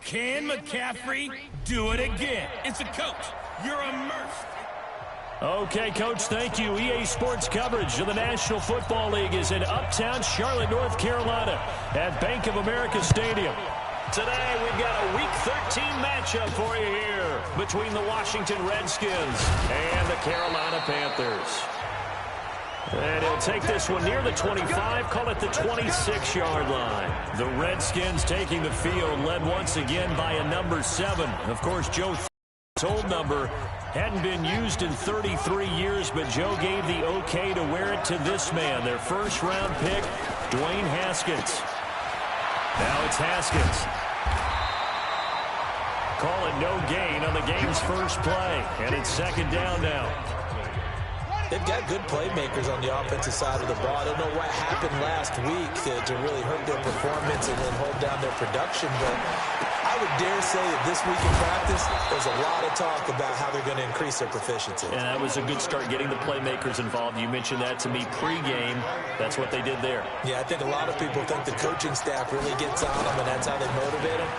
Can McCaffrey do it again? It's a coach. You're immersed. Okay, Coach, thank you. EA Sports coverage of the National Football League is in uptown Charlotte, North Carolina at Bank of America Stadium. Today, we've got a Week 13 matchup for you here between the Washington Redskins and the Carolina Panthers. And he'll take this one near the 25, call it the 26-yard line. The Redskins taking the field, led once again by a number 7. Of course, Joe's old number hadn't been used in 33 years, but Joe gave the okay to wear it to this man, their first-round pick, Dwayne Haskins. Now it's Haskins. Call it no gain on the game's first play, and it's second down now. They've got good playmakers on the offensive side of the ball. I don't know what happened last week to really hurt their performance and then hold down their production, but I would dare say that this week in practice, there's a lot of talk about how they're going to increase their proficiency. And that was a good start, getting the playmakers involved. You mentioned that to me pregame. That's what they did there. Yeah, I think a lot of people think the coaching staff really gets on them, and that's how they motivate them.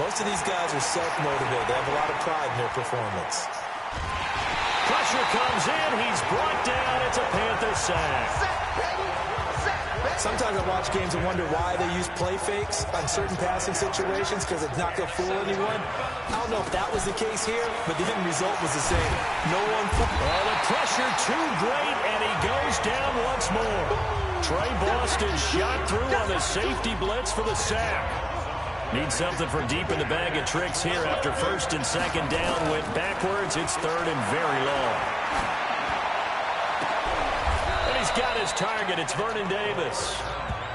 Most of these guys are self-motivated. They have a lot of pride in their performance. Pressure comes in. He's brought down. It's a Panther sack. Sometimes I watch games and wonder why they use play fakes on certain passing situations because it's not going to fool anyone. I don't know if that was the case here, but the end result was the same. No one... Oh, the pressure too great, and he goes down once more. Trey Boston shot through on the safety blitz for the sack. Need something from deep in the bag of tricks here after first and second down. Went backwards. It's third and very long. And he's got his target. It's Vernon Davis.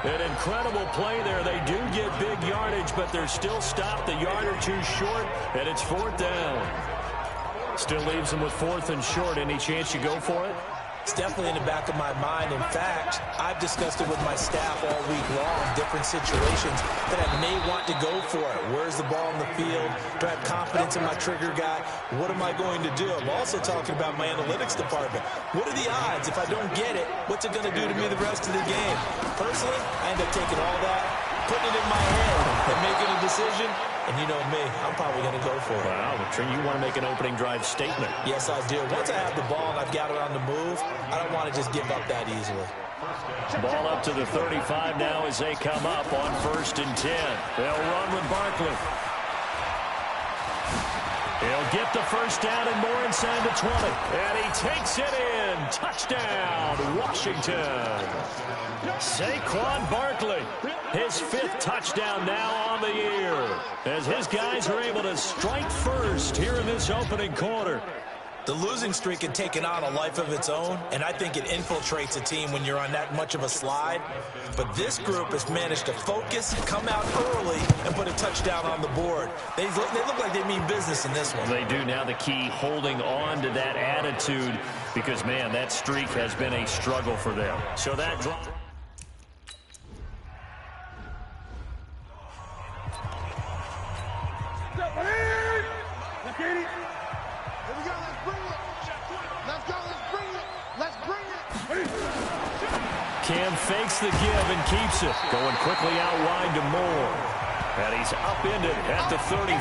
An incredible play there. They do get big yardage, but they're still stopped a yard or two short, and it's fourth down. Still leaves them with fourth and short. Any chance you go for it? It's definitely in the back of my mind. In fact, I've discussed it with my staff all week long, different situations that I may want to go for it. Where's the ball on the field? Do I have confidence in my trigger guy? What am I going to do? I'm also talking about my analytics department. What are the odds? If I don't get it, what's it going to do to me the rest of the game? Personally, I end up taking all that, putting it in my head, and making a decision. And you know me, I'm probably going to go for it. Wow, you want to make an opening drive statement. Yes, I do. Once I have the ball and I've got it on the move, I don't want to just give up that easily. Ball up to the 35 now as they come up on first and 10. They'll run with Barkley. He'll get the first down and more inside the 20. And he takes it in. Touchdown, Washington. Saquon Barkley, his 5th touchdown now on the year, as his guys are able to strike first here in this opening quarter. The losing streak had taken on a life of its own, and I think it infiltrates a team when you're on that much of a slide. But this group has managed to focus, come out early, and put a touchdown on the board. They look like they mean business in this one. They do. Now the key, holding on to that attitude, because, man, that streak has been a struggle for them. So that drop... Cam fakes the give and keeps it. Going quickly out wide to Moore. And he's upended at the 33,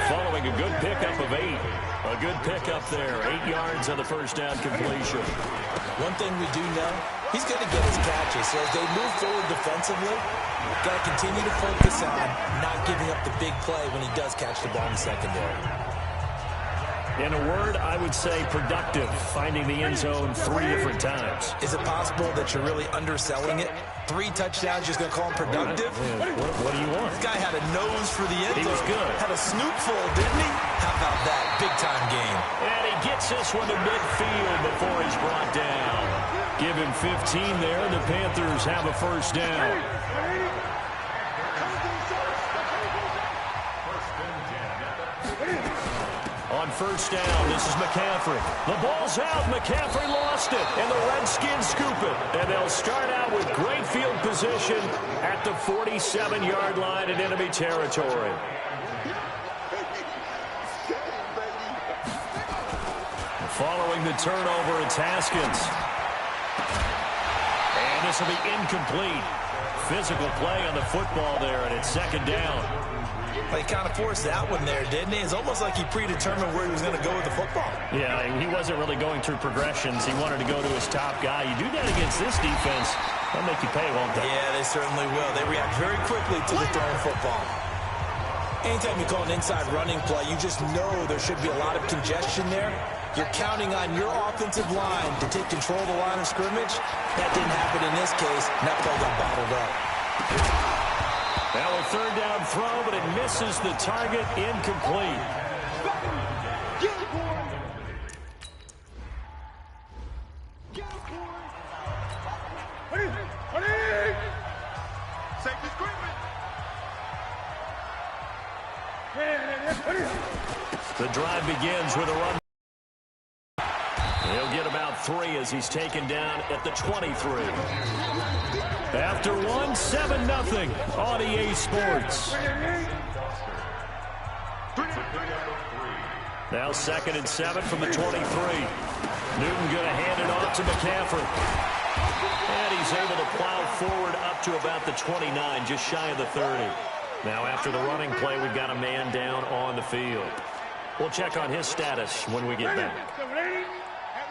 following a good pickup of 8. A good pickup there. 8 yards on the first down completion. One thing we do know, he's going to get his catches. So as they move forward defensively, got to continue to focus on not giving up the big play when he does catch the ball in the secondary. In a word, I would say productive, finding the end zone 3 different times. Is it possible that you're really underselling it? 3 touchdowns, just going to call him productive? What do you want? This guy had a nose for the end zone. He was good. Had a snoopful, didn't he? How about that? Big-time game. And he gets this one to midfield before he's brought down. Give him 15 there. The Panthers have a first down. On first down, this is McCaffrey. The ball's out. McCaffrey lost it, and the Redskins scoop it. And they'll start out with great field position at the 47-yard line in enemy territory. Following the turnover, it's Haskins. And this will be incomplete. Physical play on the football there, and it's second down. Well, he kind of forced that one there, didn't he? It's almost like he predetermined where he was going to go with the football. Yeah, he wasn't really going through progressions. He wanted to go to his top guy. You do that against this defense, they'll make you pay, won't they? Yeah, they certainly will. They react very quickly to the thrown football. Anytime you call an inside running play, you just know there should be a lot of congestion there. You're counting on your offensive line to take control of the line of scrimmage. That didn't happen in this case, and that play got bottled up. Now a third down throw, but it misses the target, incomplete. The drive begins with a run. He'll get about 3 as he's taken down at the 23. After 7-0 on EA Sports. Now 2nd and 7 from the 23. Newton going to hand it off to McCaffrey. And he's able to plow forward up to about the 29, just shy of the 30. Now after the running play, we've got a man down on the field. We'll check on his status when we get back. And we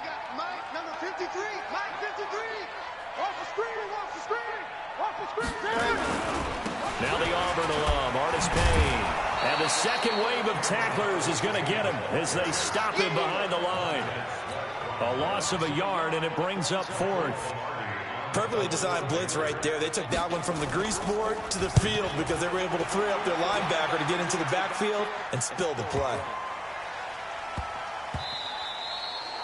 got Mike, number 53. Mike, 53. Off the screen, off the screen, off the screen. Now the Auburn alum, Artis Payne. And the second wave of tacklers is going to get him as they stop him behind the line. A loss of a yard, and it brings up 4th. Perfectly designed blitz right there. They took that one from the grease board to the field because they were able to free up their linebacker to get into the backfield and spill the play.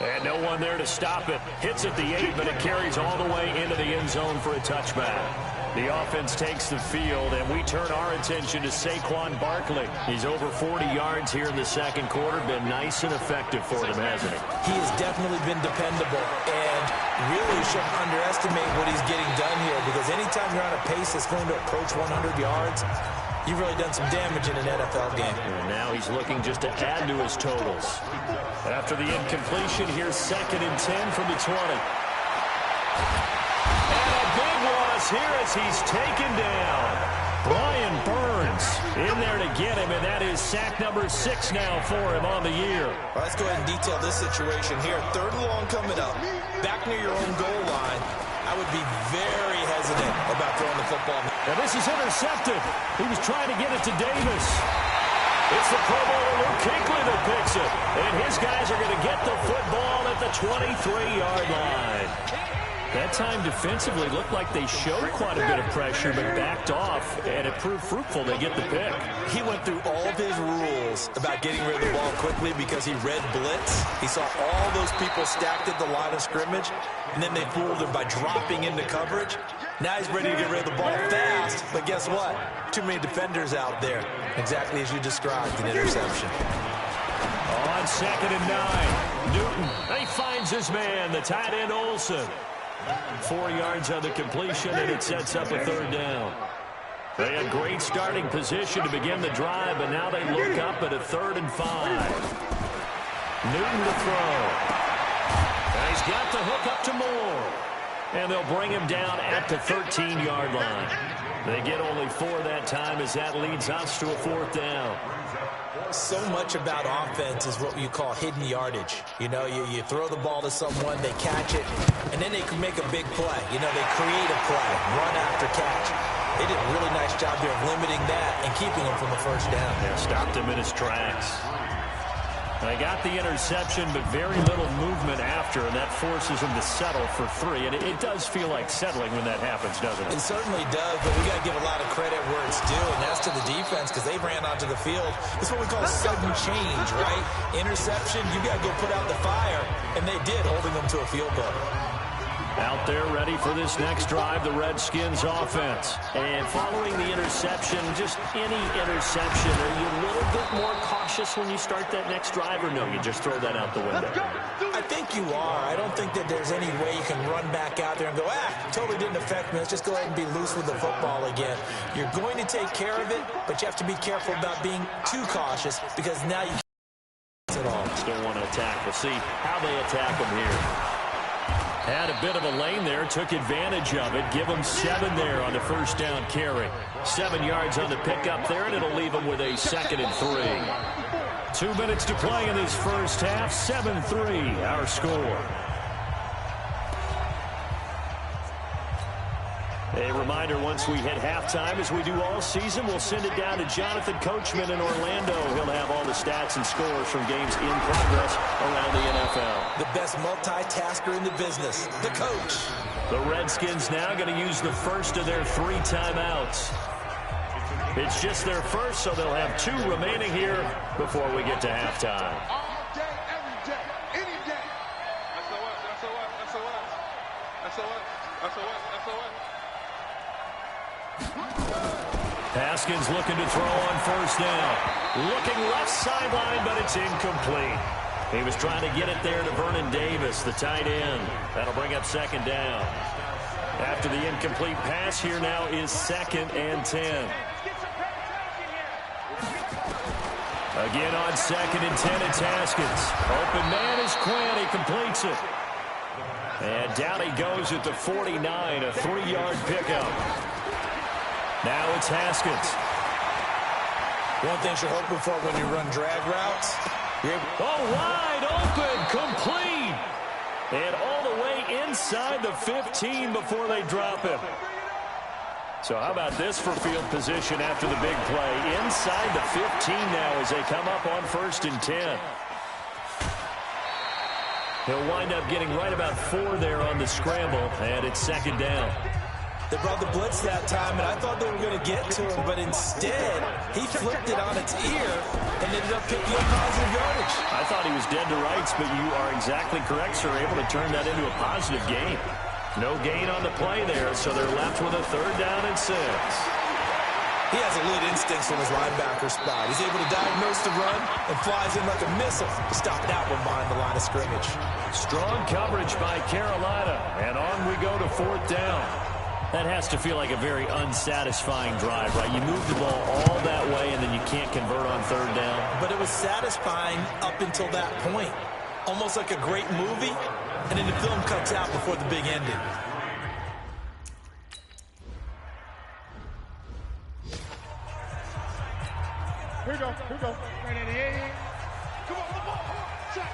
And no one there to stop it. Hits at the 8, but it carries all the way into the end zone for a touchback. The offense takes the field, and we turn our attention to Saquon Barkley. He's over 40 yards here in the second quarter. Been nice and effective for them, hasn't he? He has definitely been dependable, and really shouldn't underestimate what he's getting done here, because anytime you're on a pace that's going to approach 100 yards, you've really done some damage in an NFL game. And now he's looking just to add to his totals. After the incompletion, here's 2nd and 10 from the 20. And a big loss here as he's taken down. Brian Burns in there to get him, and that is sack number 6 now for him on the year. Well, let's go ahead and detail this situation here. 3rd and long coming up, back near your own goal line. I would be very hesitant about throwing the football. Now this is intercepted. He was trying to get it to Davis. It's the Pro Bowler Luke Kuechly that picks it. And his guys are going to get the football at the 23-yard line. That time defensively looked like they showed quite a bit of pressure but backed off, and it proved fruitful. They get the pick. He went through all of his rules about getting rid of the ball quickly because he read blitz. He saw all those people stacked at the line of scrimmage, and then they fooled him by dropping into coverage. Now he's ready to get rid of the ball fast, but guess what? Too many defenders out there. Exactly as you described, an interception. On 2nd and 9, Newton, he finds his man, the tight end Olsen. 4 yards on the completion, and it sets up a 3rd down. They had great starting position to begin the drive, but now they look up at a 3rd and 5. Newton to throw. And he's got the hook up to Moore. And they'll bring him down at the 13-yard line. They get only 4 that time as that leads us to a 4th down. So much about offense is what you call hidden yardage. You know, you throw the ball to someone, they catch it, and then they can make a big play. You know, they create a play, run after catch. They did a really nice job there of limiting that and keeping him from the 1st down. Yeah, stopped him in his tracks. They got the interception, but very little movement after, and that forces him to settle for 3. And it does feel like settling when that happens, doesn't it? It certainly does, but we got to give a lot of credit where it's due, and that's to the defense because they ran onto the field. It's what we call sudden change, right? Interception, you got to go put out the fire, and they did, holding them to a field goal. Out there ready for this next drive, the Redskins offense. And following the interception, just any interception, are you a little bit more cautious when you start that next drive, or no, you just throw that out the window? I think you are. I don't think that there's any way you can run back out there and go, totally didn't affect me. Let's just go ahead and be loose with the football again. You're going to take care of it, but you have to be careful about being too cautious because now you can't at all. Still want to attack. We'll see how they attack them here. Had a bit of a lane there, took advantage of it. Give him 7 there on the first down carry. 7 yards on the pickup there, and it'll leave him with a 2nd and 3. 2 minutes to play in this first half. 7-3, our score. A reminder, once we hit halftime, as we do all season, we'll send it down to Jonathan Coachman in Orlando. He'll have all the stats and scores from games in progress around the NFL. The best multitasker in the business, the coach. The Redskins now going to use the first of their 3 timeouts. It's just their first, so they'll have 2 remaining here before we get to halftime. All day, every day, any day. SOS. Haskins looking to throw on first down. Looking left sideline, but it's incomplete. He was trying to get it there to Vernon Davis, the tight end. That'll bring up 2nd down. After the incomplete pass, here now is 2nd and 10. Again on 2nd and 10, it's Haskins. Open man is Quinn. He completes it. And down he goes at the 49, a 3-yard pickup. Now it's Haskins. One thing you're hoping for when you run drag routes. Wide open, complete. And all the way inside the 15 before they drop him. So how about this for field position after the big play? Inside the 15 now as they come up on 1st and 10. He'll wind up getting right about 4 there on the scramble, and it's 2nd down. They brought the blitz that time, and I thought they were going to get to him, but instead, he flipped it on its ear and ended up picking up positive yardage. I thought he was dead to rights, but you are exactly correct, sir. Able to turn that into a positive gain. No gain on the play there, so they're left with a 3rd down and 6. He has elite instincts from his linebacker spot. He's able to diagnose the run and flies in like a missile to stop that one behind the line of scrimmage. Strong coverage by Carolina, and on we go to 4th down. That has to feel like a very unsatisfying drive, right? You move the ball all that way, and then you can't convert on 3rd down. But it was satisfying up until that point. Almost like a great movie, and then the film cuts out before the big ending. Here we go. Right in the air. Come on, the ball. Check.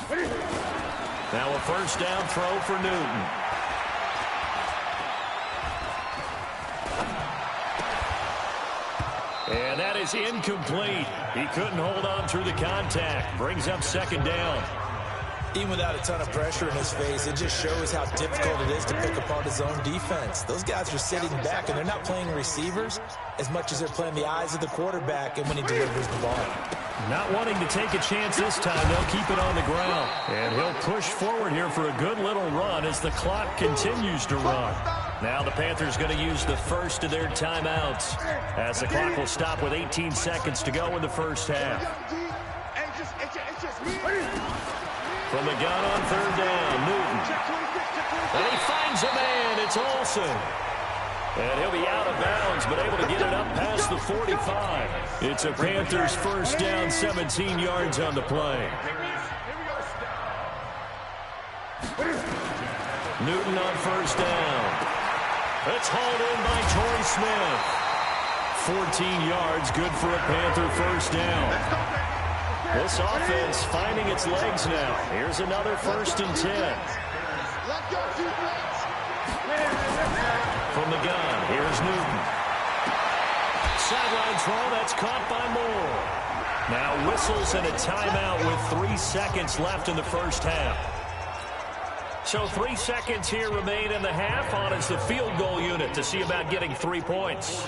Ready? Now a 1st down throw for Newton. And that is incomplete. He couldn't hold on through the contact. Brings up 2nd down. Even without a ton of pressure in his face, it just shows how difficult it is to pick apart his own defense. Those guys are sitting back, and they're not playing receivers as much as they're playing the eyes of the quarterback and when he delivers the ball. Not wanting to take a chance this time, they'll keep it on the ground. And he'll push forward here for a good little run as the clock continues to run. Now the Panthers going to use the first of their timeouts as the clock will stop with 18 seconds to go in the first half. From the gun on 3rd down, Newton. And he finds a man. It's Olsen. And he'll be out of bounds, but able to get it up past the 45. It's a Panthers 1st down, 17 yards on the play. Newton on 1st down. It's hauled in by Torrey Smith. 14 yards, good for a Panther 1st down. This offense finding its legs now. Here's another 1st and 10. From the gun, here's Newton. Sideline throw, that's caught by Moore. Now whistles and a timeout with 3 seconds left in the first half. So 3 seconds here remain in the half on as the field goal unit to see about getting 3 points.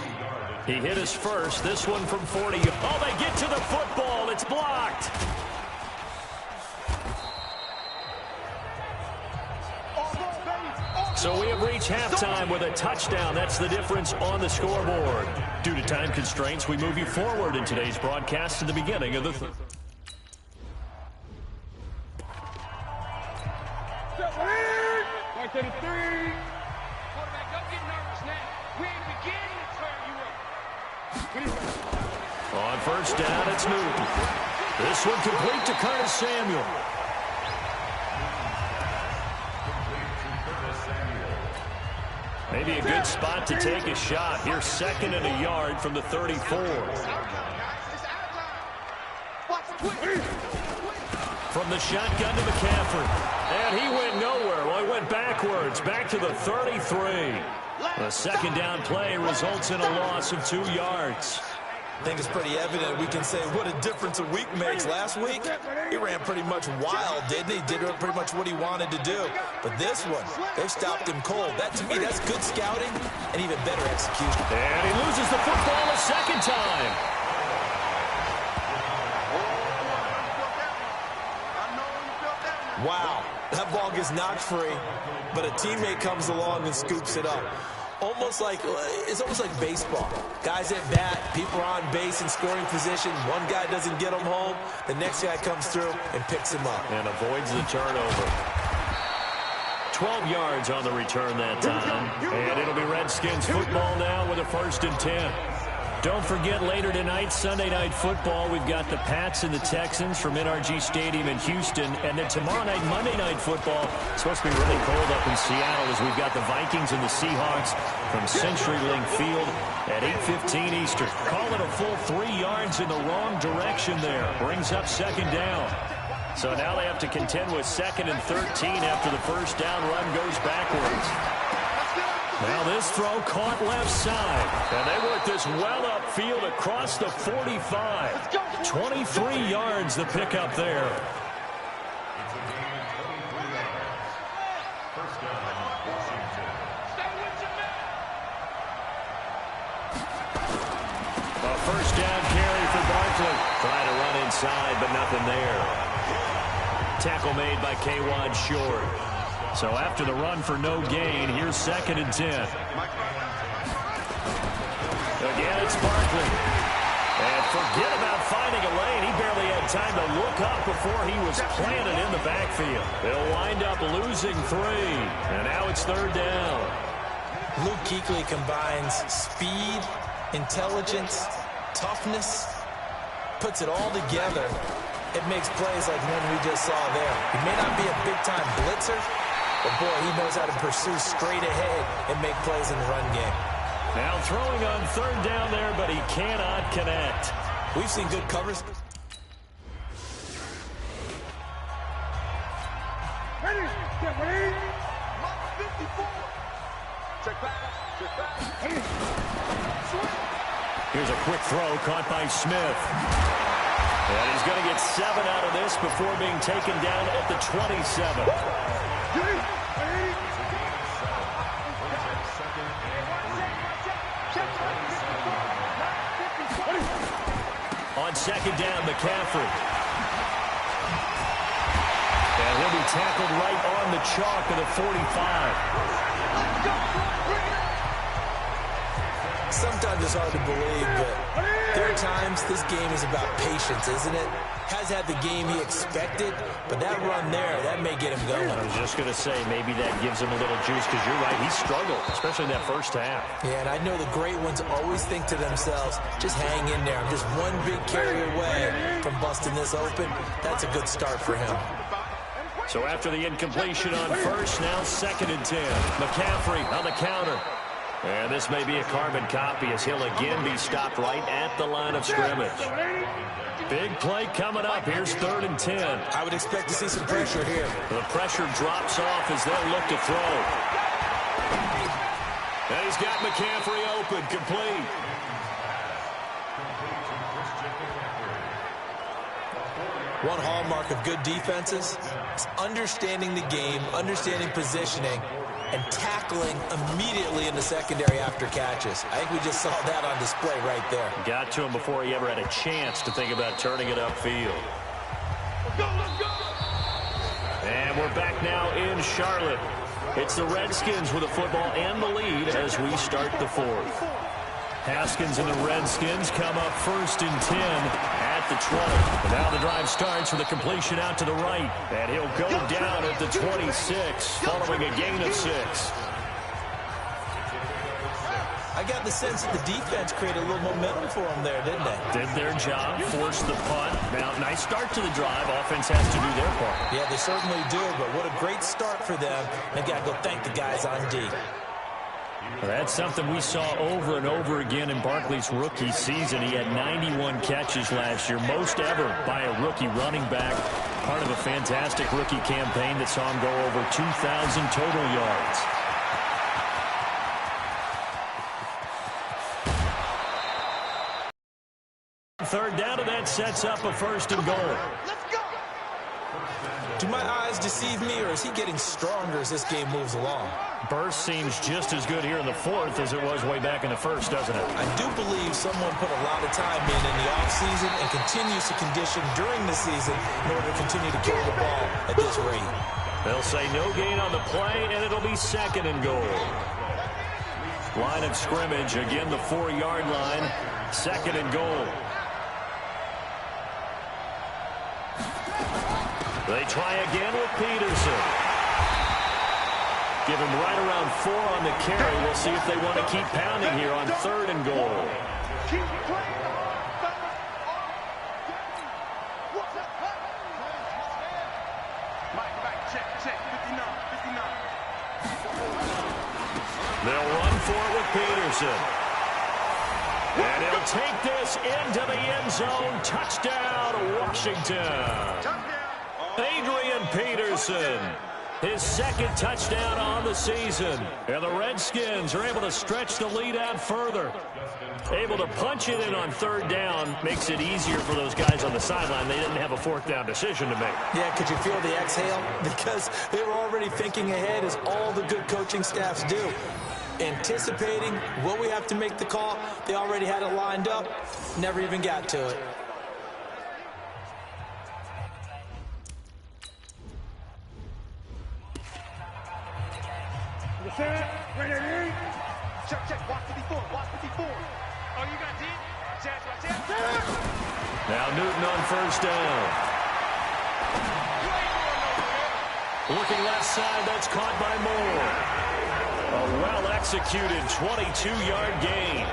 He hit his first, this one from 40. Oh, they get to the football. It's blocked. So we have reached halftime with a touchdown. That's the difference on the scoreboard. Due to time constraints, we move you forward in today's broadcast to the beginning of the third. Right to the 3. Quarterback, don't get nervous now. We ain't beginning to turn you up. On 1st down, it's Newton. This one complete to Curtis Samuel. be a good spot to take a shot. Here's 2nd and a yard from the 34. From the shotgun to McCaffrey. And he went nowhere. Well, he went backwards. Back to the 33. The 2nd down play results in a loss of 2 yards. I think it's pretty evident we can say what a difference a week makes. Last week, he ran pretty much wild, didn't he? Did pretty much what he wanted to do. But this one, they've stopped him cold. That, to me, that's good scouting and even better execution. And he loses the football a 2nd time. Wow, that ball gets knocked free, but a teammate comes along and scoops it up. It's almost like baseball. Guys at bat, people are on base in scoring position. One guy doesn't get him home. The next guy comes through and picks him up. And avoids the turnover. 12 yards on the return that time. And it'll be Redskins football now with a 1st and 10. Don't forget, later tonight, Sunday Night Football, we've got the Pats and the Texans from NRG Stadium in Houston. And then tomorrow night, Monday Night Football, it's supposed to be really cold up in Seattle as we've got the Vikings and the Seahawks from CenturyLink Field at 8:15 Eastern. Call it a full 3 yards in the wrong direction there. Brings up 2nd down. So now they have to contend with 2nd and 13 after the 1st down run goes backwards. Now this throw caught left side. And they work this well upfield across the 45. 23 yards the pickup there. A 1st down carry for Barkley. Trying to run inside, but nothing there. Tackle made by K-Wad Short. So after the run for no gain, here's 2nd and 10. Again, it's Barkley. And forget about finding a lane. He barely had time to look up before he was planted in the backfield. They'll wind up losing 3. And now it's 3rd down. Luke Kuechly combines speed, intelligence, toughness, puts it all together. It makes plays like one we just saw there. He may not be a big-time blitzer, but, boy, he knows how to pursue straight ahead and make plays in the run game. Now throwing on 3rd down there, but he cannot connect. We've seen good covers. Ready, get ready. 54. Check back. Here's a quick throw caught by Smith. And he's going to get 7 out of this before being taken down at the 27. On 2nd down, McCaffrey. And he'll be tackled right on the chalk of the 45. Sometimes it's hard to believe, but there are times this game is about patience, isn't it? Has had the game he expected, but that run there, that may get him going. I was just going to say, maybe that gives him a little juice, because you're right, he struggled, especially in that 1st half. Yeah, and I know the great ones always think to themselves, just hang in there. I'm just one big carry away from busting this open. That's a good start for him. So after the incompletion on 1st, now 2nd and 10. McCaffrey on the counter. And this may be a carbon copy as he'll again be stopped right at the line of scrimmage. Big play coming up. Here's 3rd and 10. I would expect to see some pressure here. The pressure drops off as they'll look to throw. And he's got McCaffrey open, complete. One hallmark of good defenses is understanding the game, understanding positioning, and tackling immediately in the secondary after catches. I think we just saw that on display right there. Got to him before he ever had a chance to think about turning it upfield. And we're back now in Charlotte. It's the Redskins with the football and the lead as we start the 4th. Haskins and the Redskins come up 1st and 10 at the 20. And now the drive starts with a completion out to the right. And he'll go down at the 26 following a gain of 6. I got the sense that the defense created a little momentum for them there, didn't they? Did their job, forced the punt. Now, nice start to the drive. Offense has to do their part. Yeah, they certainly do, but what a great start for them. They've got to go thank the guys on D. That's something we saw over and over again in Barkley's rookie season. He had 91 catches last year, most ever by a rookie running back. Part of a fantastic rookie campaign that saw him go over 2,000 total yards. Third down, and that sets up a 1st and goal. Do my eyes deceive me, or is he getting stronger as this game moves along? Burst seems just as good here in the 4th as it was way back in the 1st, doesn't it? I do believe someone put a lot of time in the offseason and continues to condition during the season in order to continue to carry the ball at this rate. They'll say no gain on the play, and it'll be 2nd and goal. Line of scrimmage, again the 4-yard line, 2nd and goal. They try again with Peterson. Give him right around 4 on the carry. We'll see if they want to keep pounding here on 3rd and goal. They'll run for it with Peterson. And he'll take this into the end zone. Touchdown, Washington. Adrian Peterson, his 2nd touchdown on the season. And the Redskins are able to stretch the lead out further. Able to punch it in on 3rd down makes it easier for those guys on the sideline. They didn't have a 4th down decision to make. Yeah, could you feel the exhale? Because they were already thinking ahead, as all the good coaching staffs do. Anticipating what we have to make the call. They already had it lined up. Never even got to it. Ready? Check. Watch 54. Oh, you got deep? Check. Now Newton on 1st down. Looking left side, that's caught by Moore. A well-executed 22-yard gain.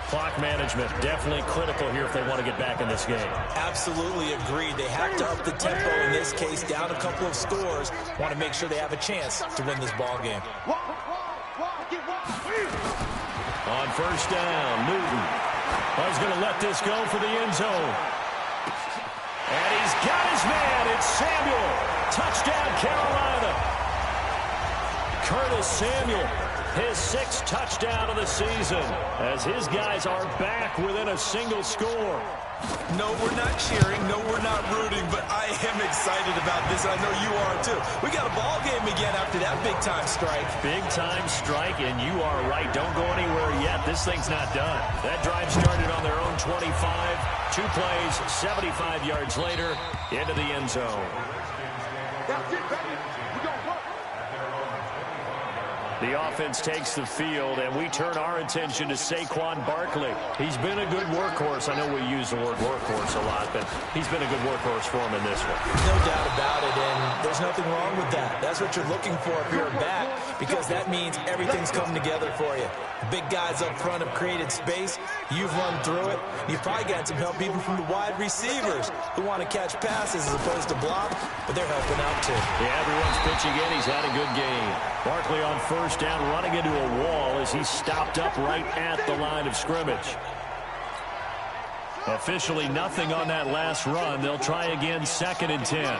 Clock management definitely critical here if they want to get back in this game. Absolutely agreed. They have to up the tempo in this case, down a couple of scores. Want to make sure they have a chance to win this ball game. On 1st down, Newton. He's going to let this go for the end zone. And he's got his man. It's Samuel. Touchdown, Carolina. Curtis Samuel, his 6th touchdown of the season, as his guys are back within a single score. No, we're not cheering. No, we're not rooting, but I am excited about this. I know you are too. We got a ball game again after that big-time strike. Big-time strike, and you are right. Don't go anywhere yet. This thing's not done. That drive started on their own 25. 2 plays, 75 yards later, into the end zone. That's it, baby. We gonna work. The offense takes the field, and we turn our attention to Saquon Barkley. He's been a good workhorse. I know we use the word workhorse a lot, but he's been a good workhorse for him in this one. No doubt about it, and there's nothing wrong with that. That's what you're looking for if you're a back, because that means everything's coming together for you. Big guys up front have created space. You've run through it. You've probably got some help even from the wide receivers who want to catch passes as opposed to block, but they're helping out too. Yeah, everyone's pitching in. He's had a good game. Barkley on 1st down, running into a wall as he stopped up right at the line of scrimmage. Officially nothing on that last run. They'll try again, 2nd and 10.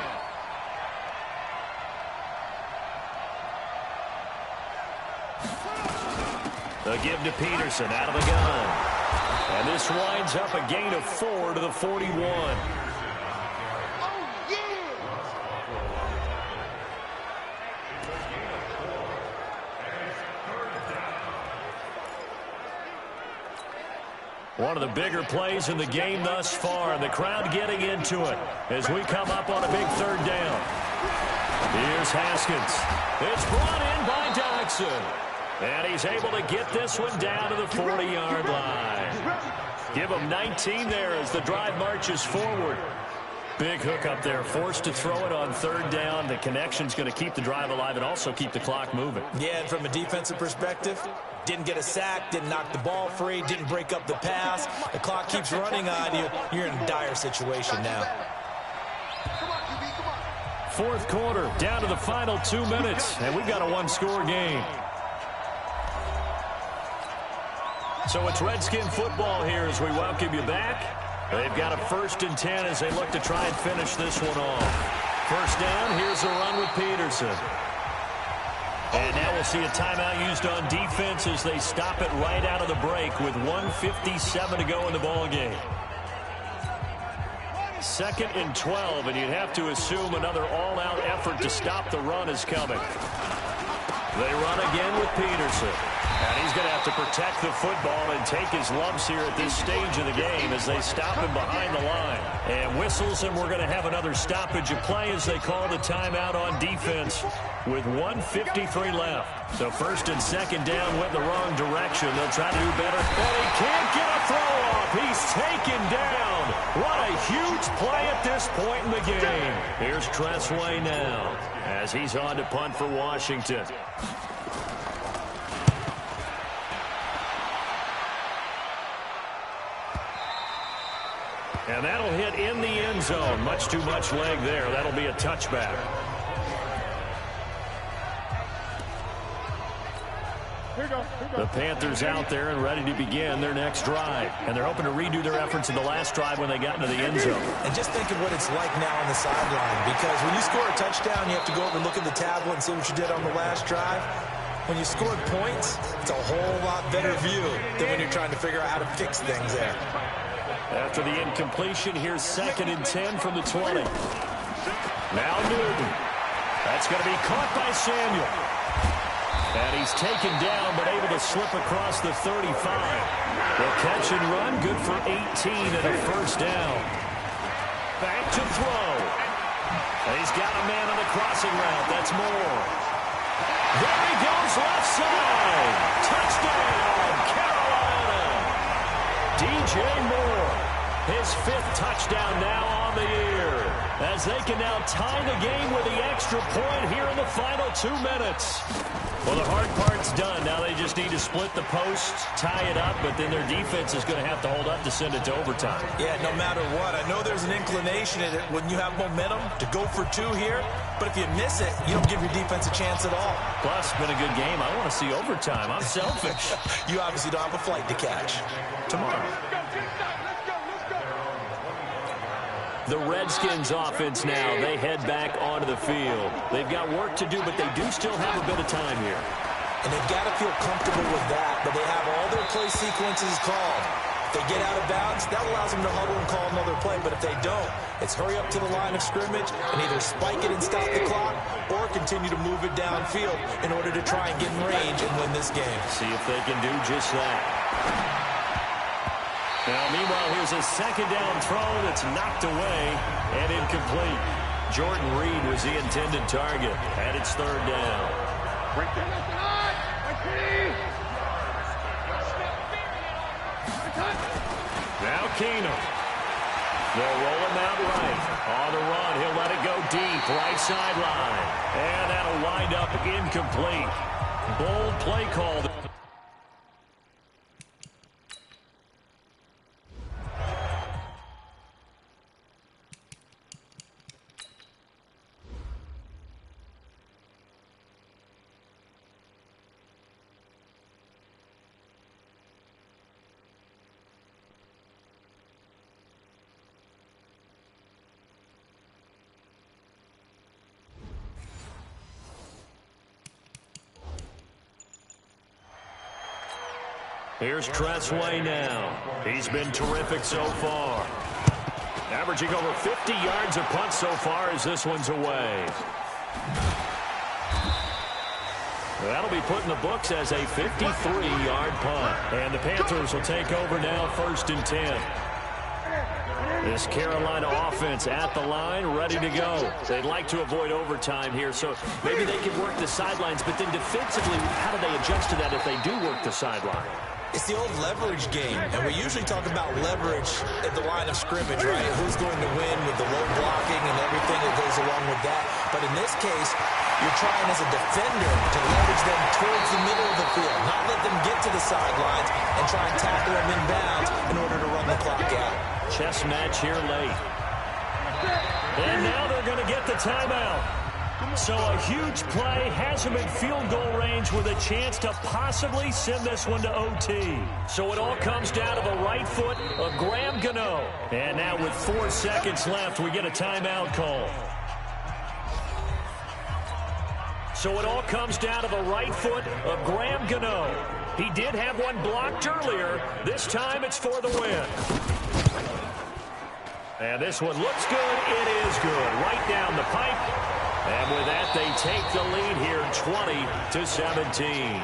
The give to Peterson out of the gun. And this winds up a gain of 4 to the 41. One of the bigger plays in the game thus far, and the crowd getting into it as we come up on a big 3rd down. Here's Haskins. It's brought in by Dodson. And he's able to get this one down to the 40-yard line. Give him 19 there as the drive marches forward. Big hook up there, forced to throw it on 3rd down. The connection's going to keep the drive alive and also keep the clock moving. Yeah, and from a defensive perspective, didn't get a sack, didn't knock the ball free, didn't break up the pass. The clock keeps running on you. You're in a dire situation now. 4th quarter, down to the final 2 minutes, and we've got a 1-score game. So it's Redskin football here as we welcome you back. They've got a 1st and 10 as they look to try and finish this one off. First down, here's a run with Peterson. And now we'll see a timeout used on defense as they stop it right out of the break with 1:57 to go in the ballgame. 2nd and 12, and you'd have to assume another all-out effort to stop the run is coming. They run again with Peterson. And he's going to have to protect the football and take his lumps here at this stage of the game as they stop him behind the line. And whistles, and we're going to have another stoppage of play as they call the timeout on defense with 1:53 left. So 1st and 2nd down went the wrong direction. They'll try to do better. And he can't get a throw off. He's taken down. What a huge play at this point in the game. Here's Tressway now as he's on to punt for Washington. And that'll hit in the end zone. Much too much leg there. That'll be a touchback. The Panthers out there and ready to begin their next drive. And they're hoping to redo their efforts in the last drive when they got into the end zone. And just think of what it's like now on the sideline. Because when you score a touchdown, you have to go over and look at the tablet and see what you did on the last drive. When you scored points, it's a whole lot better view than when you're trying to figure out how to fix things there. After the incompletion, here's 2nd and 10 from the 20. Now Newton. That's going to be caught by Samuel. And he's taken down, but able to slip across the 35. The catch and run, good for 18 and a 1st down. Back to throw. And he's got a man on the crossing route. That's Moore. There he goes, left side. Touchdown, Carolina. DJ Moore, his 5th touchdown now on the year, as they can now tie the game with the extra point here in the final 2 minutes. Well, the hard part's done. Now they just need to split the post, tie it up, but then their defense is going to have to hold up to send it to overtime. Yeah, no matter what. I know there's an inclination in it when you have momentum to go for 2 here, but if you miss it, you don't give your defense a chance at all. Plus, it's been a good game. I want to see overtime. I'm selfish. You obviously don't have a flight to catch. Tomorrow. The Redskins offense now, they head back onto the field. They've got work to do, but they do still have a bit of time here. And they've got to feel comfortable with that, but they have all their play sequences called. If they get out of bounds, that allows them to huddle and call another play, but if they don't, it's hurry up to the line of scrimmage and either spike it and stop the clock or continue to move it downfield in order to try and get in range and win this game. See if they can do just that. Now, meanwhile, here's a 2nd down throw that's knocked away and incomplete. Jordan Reed was the intended target, and it's 3rd down. Now Keenum. They'll roll him out right. On the run, he'll let it go deep, right sideline. And that'll wind up incomplete. Bold play call. Here's Tressway now. He's been terrific so far. Averaging over 50 yards a punt so far as this one's away. That'll be put in the books as a 53-yard punt. And the Panthers will take over now, 1st and 10. This Carolina offense at the line, ready to go. They'd like to avoid overtime here, so maybe they can work the sidelines, but then defensively, how do they adjust to that if they do work the sideline? It's the old leverage game, and we usually talk about leverage at the line of scrimmage, right? Who's going to win with the low blocking and everything that goes along with that. But in this case, you're trying as a defender to leverage them towards the middle of the field, not let them get to the sidelines and try and tackle them in bounds in order to run the clock out. Chess match here late. And now they're going to get the timeout. So a huge play has him in field goal range with a chance to possibly send this one to OT. So it all comes down to the right foot of Graham Gano. And now with 4 seconds left, we get a timeout call. So it all comes down to the right foot of Graham Gano. He did have one blocked earlier. This time it's for the win. And this one looks good. It is good. Right down the pipe. And with that, they take the lead here 20-17.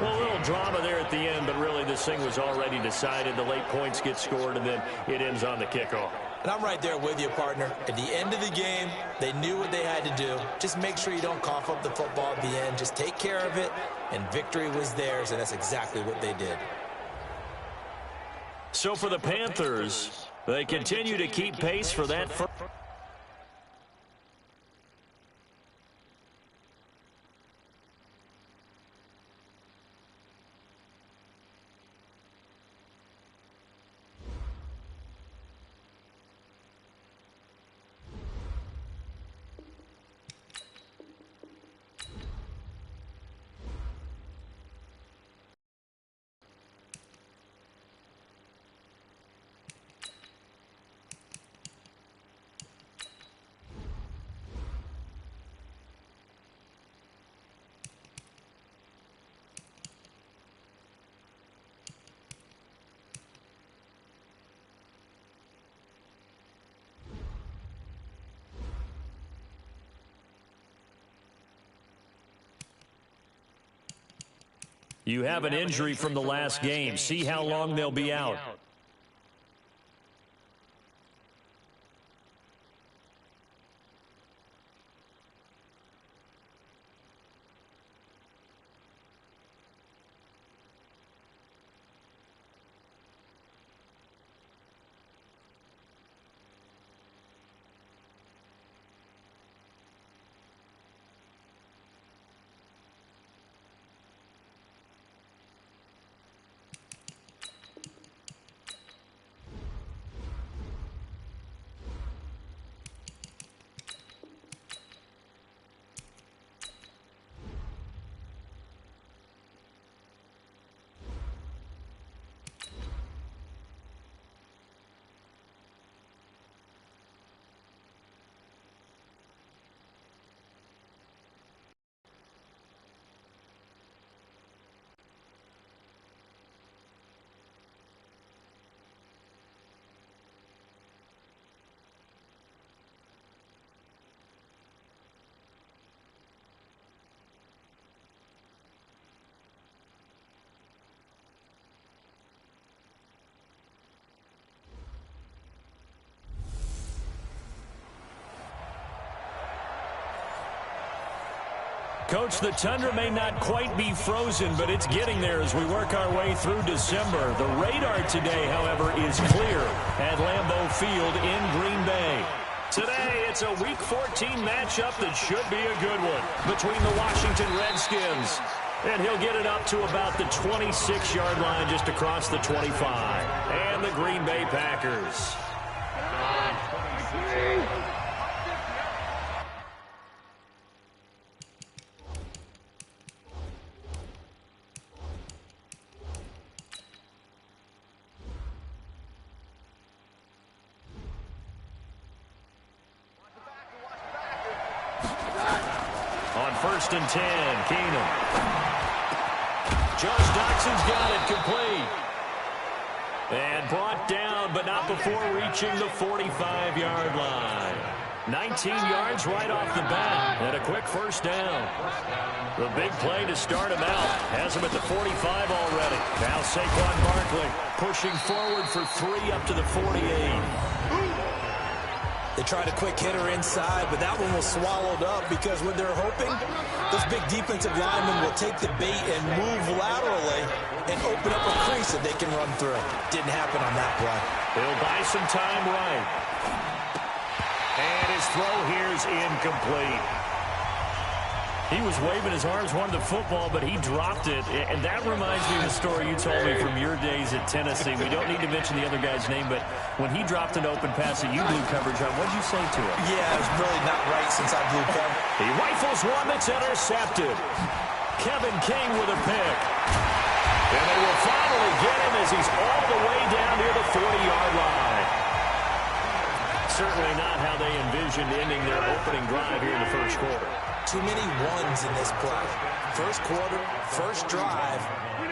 Well, a little drama there at the end, but really this thing was already decided. The late points get scored, and then it ends on the kickoff. And I'm right there with you, partner. At the end of the game, they knew what they had to do. Just make sure you don't cough up the football at the end. Just take care of it, and victory was theirs, and that's exactly what they did. So for the Panthers, they continue to keep pace for that first. You have an injury from the last game. See how long they'll be out. Coach, the tundra may not quite be frozen, but it's getting there as we work our way through December. The radar today, however, is clear at Lambeau Field in Green Bay. Today, it's a Week 14 matchup that should be a good one between the Washington Redskins. And he'll get it up to about the 26-yard line just across the 25. And the Green Bay Packers. First and 10, Keenum. Josh Doxson's got it complete. And brought down, but not before reaching the 45-yard line. 19 yards right off the bat, and a quick first down. The big play to start him out. Has him at the 45 already. Now Saquon Barkley pushing forward for 3 up to the 48. They tried a quick hitter inside, but that one was swallowed up because what they're hoping, those big defensive linemen will take the bait and move laterally and open up a crease that they can run through. Didn't happen on that play. They'll buy some time right. And his throw here is incomplete. He was waving his arms, wanted the football, but he dropped it. And that reminds me of the story you told me from your days at Tennessee. We don't need to mention the other guy's name, but when he dropped an open pass that you blew coverage on, what did you say to him? Yeah, it was really not right since I blew coverage. He rifles one that's intercepted. Kevin King with a pick. And they will finally get him as he's all the way down near the 40-yard line. Certainly not how they envisioned ending their opening drive here in the first quarter. Too many ones in this play. First quarter, first drive,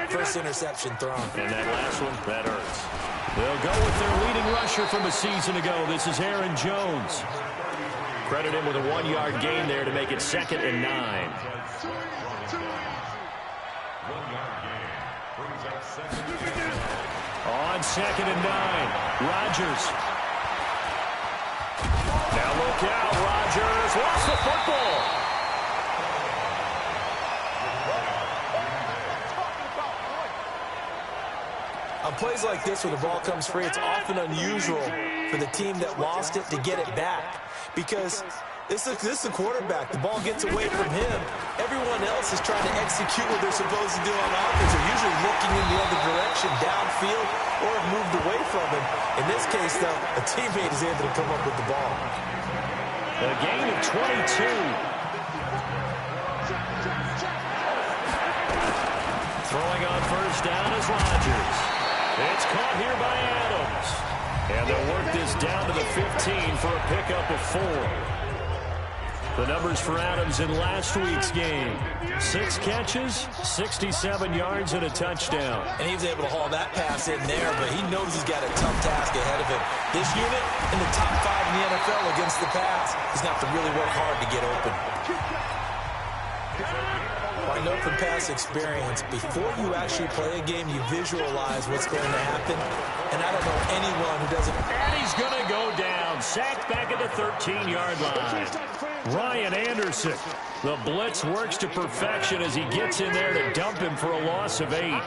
first interception thrown. And that last one, that hurts. They'll go with their leading rusher from a season ago. This is Aaron Jones. Credit him with a 1-yard gain there to make it 2nd and 9. On 2nd and 9, Rodgers. Now look out, Rodgers lost the football. On plays like this where the ball comes free, it's often unusual for the team that lost it to get it back. Because this is the quarterback. The ball gets away from him. Everyone else is trying to execute what they're supposed to do on offense. They're usually looking in the other direction, downfield, or have moved away from him. In this case, though, a teammate is able to come up with the ball. A gain of 22. Throwing on first down is Rodgers. It's caught here by Adams. And they'll work this down to the 15 for a pickup of 4. The numbers for Adams in last week's game. 6 catches, 67 yards, and a touchdown. And he was able to haul that pass in there, but he knows he's got a tough task ahead of him. This unit in the top 5 in the NFL against the pass. He's going to have to really work hard to get open. I know from past experience, before you actually play a game, you visualize what's going to happen. And I don't know anyone who doesn't. And he's going to go down. Sacked back at the 13-yard line. Ryan Anderson. The blitz works to perfection as he gets in there to dump him for a loss of 8.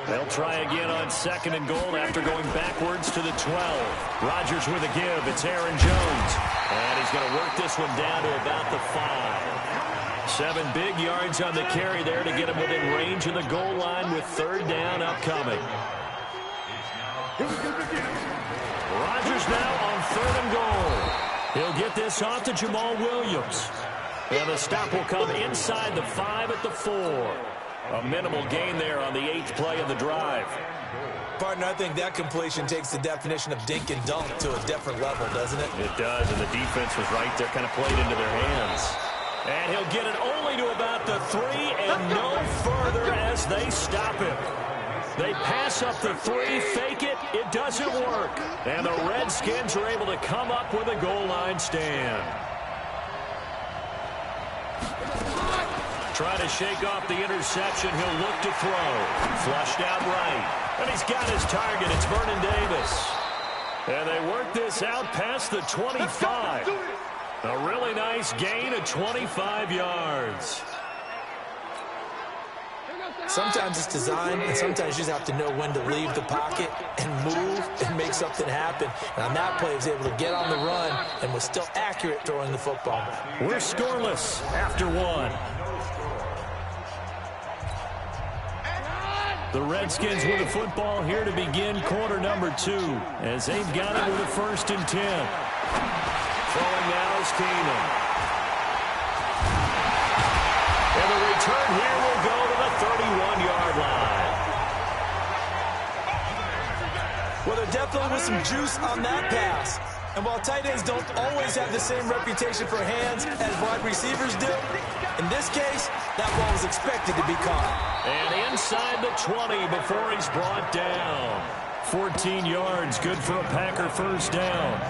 They'll try again on 2nd and goal after going backwards to the 12. Rodgers with a give. It's Aaron Jones. And he's going to work this one down to about the 5. 7 big yards on the carry there to get him within range of the goal line with 3rd down upcoming. Rodgers now on 3rd and goal. He'll get this off to Jamal Williams. And the stop will come inside the 5 at the 4. A minimal gain there on the 8th play of the drive. Partner, I think that completion takes the definition of dink and dunk to a different level, doesn't it? It does, and the defense was right there, kind of played into their hands. And he'll get it only to about the 3 and no further as they stop him. They pass up the 3, fake it, it doesn't work. And the Redskins are able to come up with a goal line stand. Try to shake off the interception, he'll look to throw. Flushed out right. And he's got his target, it's Vernon Davis. And they work this out past the 25. A really nice gain of 25 yards. Sometimes it's design, and sometimes you just have to know when to leave the pocket and move and make something happen. And on that play, he was able to get on the run and was still accurate throwing the football. We're scoreless after 1. The Redskins with the football here to begin quarter number 2 as they've got it with a 1st and 10. Throwing now is Keenum. And the return here will go to the 31-yard line. Well, there definitely was some juice on that pass. And while tight ends don't always have the same reputation for hands as wide receivers do, in this case, that ball was expected to be caught. And inside the 20 before he's brought down. 14 yards, good for a Packer 1st down.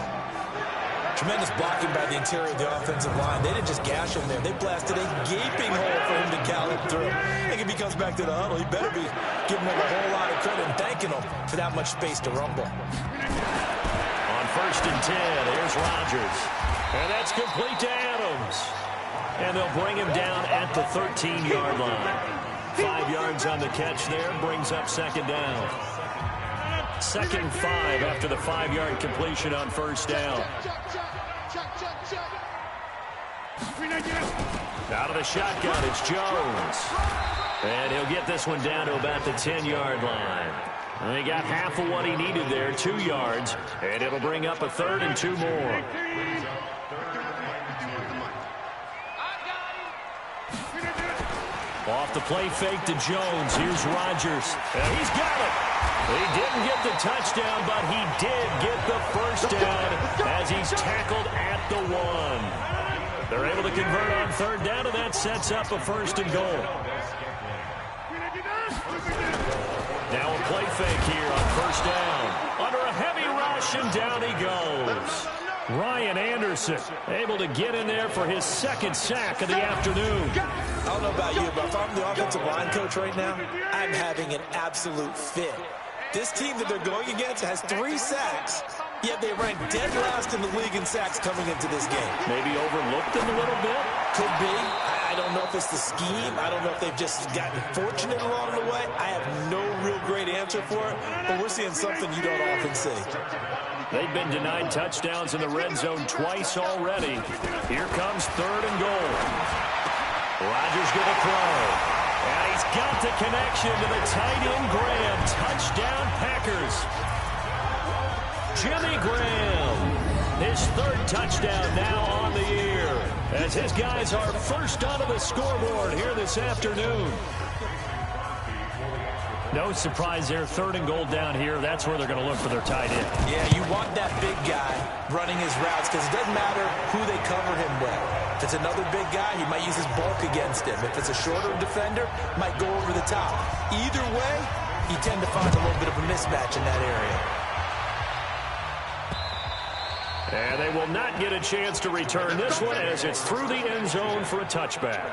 Tremendous blocking by the interior of the offensive line. They didn't just gash him there. They blasted a gaping hole for him to gallop through. I think if he comes back to the huddle, he better be giving them a whole lot of credit and thanking them for that much space to rumble. On 1st and 10, here's Rodgers. And that's complete to Adams. And they'll bring him down at the 13-yard line. 5 yards on the catch there, brings up 2nd down. 2nd and 5 after the 5-yard completion on 1st down. Out of the shotgun, it's Jones. And he'll get this one down to about the 10-yard line. And he got half of what he needed there, 2 yards. And it'll bring up a 3rd and 2 more. Off the play fake to Jones. Here's Rodgers. And he's got it. He didn't get the touchdown, but he did get the first down as he's tackled at the 1. They're able to convert on 3rd down, and that sets up a 1st and goal. Now a play fake here on 1st down. Under a heavy rush, and down he goes. Ryan Anderson able to get in there for his 2nd sack of the afternoon. I don't know about you, but if I'm the offensive line coach right now, I'm having an absolute fit. This team that they're going against has 3 sacks, yet they rank dead last in the league in sacks coming into this game. Maybe overlooked them a little bit? Could be. I don't know if it's the scheme. I don't know if they've just gotten fortunate along the way. I have no real great answer for it, but we're seeing something you don't often see. They've been denied touchdowns in the red zone twice already. Here comes 3rd and goal. Rodgers going to throw. And he's got the connection to the tight end, Graham. Touchdown, Packers. Jimmy Graham, his 3rd touchdown now on the year, as his guys are first onto the scoreboard here this afternoon. No surprise there, 3rd and goal down here. That's where they're going to look for their tight end. Yeah, you want that big guy running his routes because it doesn't matter who they cover him with. If it's another big guy, he might use his bulk against him. If it's a shorter defender, might go over the top. Either way, you tend to find a little bit of a mismatch in that area. And they will not get a chance to return this one as it's through the end zone for a touchback.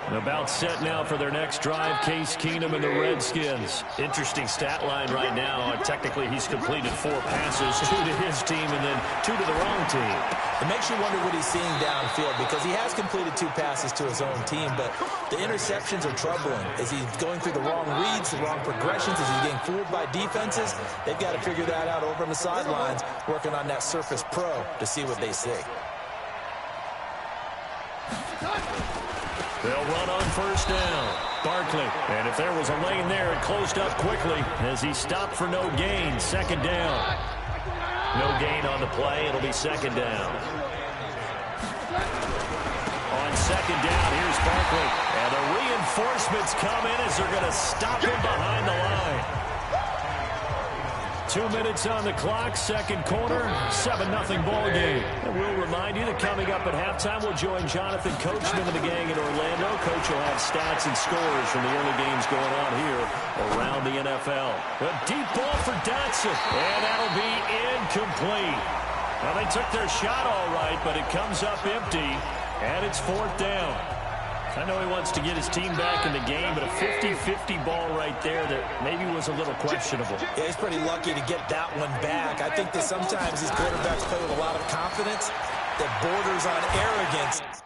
And about set now for their next drive, Case Keenum and the Redskins. Interesting stat line right now. Technically, he's completed 4 passes, 2 to his team and then 2 to the wrong team. It makes you wonder what he's seeing downfield because he has completed 2 passes to his own team, but the interceptions are troubling. Is he going through the wrong reads, the wrong progressions? Is he getting fooled by defenses? They've got to figure that out over on the sidelines, working on that Surface Pro to see what they see. They'll run on 1st down. Barkley. And if there was a lane there, it closed up quickly as he stopped for no gain. 2nd down. No gain on the play. It'll be 2nd down. On 2nd down, here's Barkley. And the reinforcements come in as they're going to stop him behind the line. 2 minutes on the clock, 2nd quarter, 7-0 ball game. And we'll remind you that coming up at halftime, we'll join Jonathan Coachman of the gang in Orlando. Coach will have stats and scores from the early games going on here around the NFL. A deep ball for Dotson, and that'll be incomplete. Well, they took their shot all right, but it comes up empty, and it's 4th down. I know he wants to get his team back in the game, but a 50-50 ball right there that maybe was a little questionable. Yeah, he's pretty lucky to get that one back. I think that sometimes these quarterbacks play with a lot of confidence that borders on arrogance,